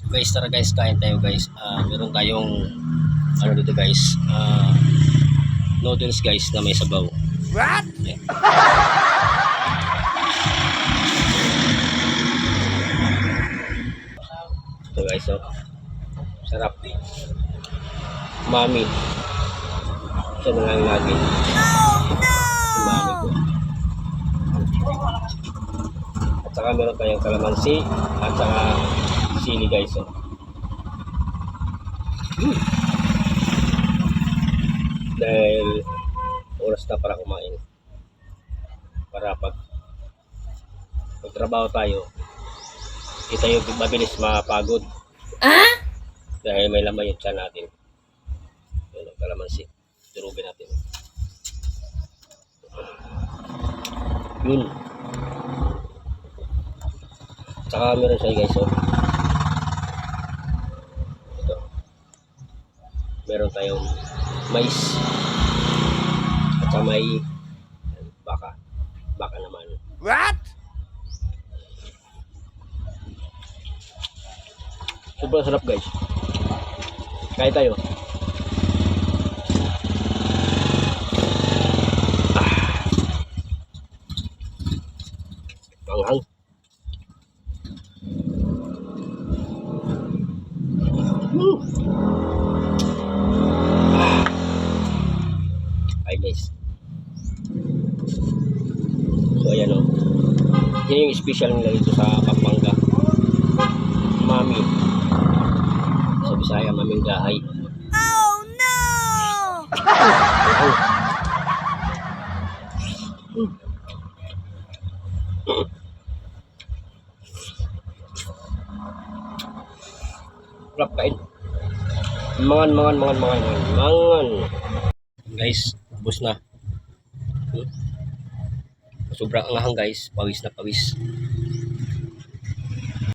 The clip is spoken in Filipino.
Guys, tara guys, kain tayo guys. Meron tayong ano dito guys, noodles guys na may sabaw. What? Yeah. Ito guys, oh. Sarap. Mami. Siya na lang lagi. Si mami ko. At saka meron tayong kalamansi at saka sili guys, oh. Dahil oras na para kumain, para pagtrabaho tayo, hindi tayo mabilis mapagod dahil may laman yung tiyan natin. Yun ang kalamansi, turugin natin yun. Tsaka meron siya guys, oh. Ito, meron tayong mais at saka may baka naman. What? Sobrang sarap guys. Kaya tayo. Anghang. Ay guys. So ayan o. Yan yung special nila dito sa Pampanga. Mami. Sa Bisaya, maming gahay. Oh no! Sarap kain. Mangan. Guys, ubos na. Sobrang anghang guys. Pawis na pawis.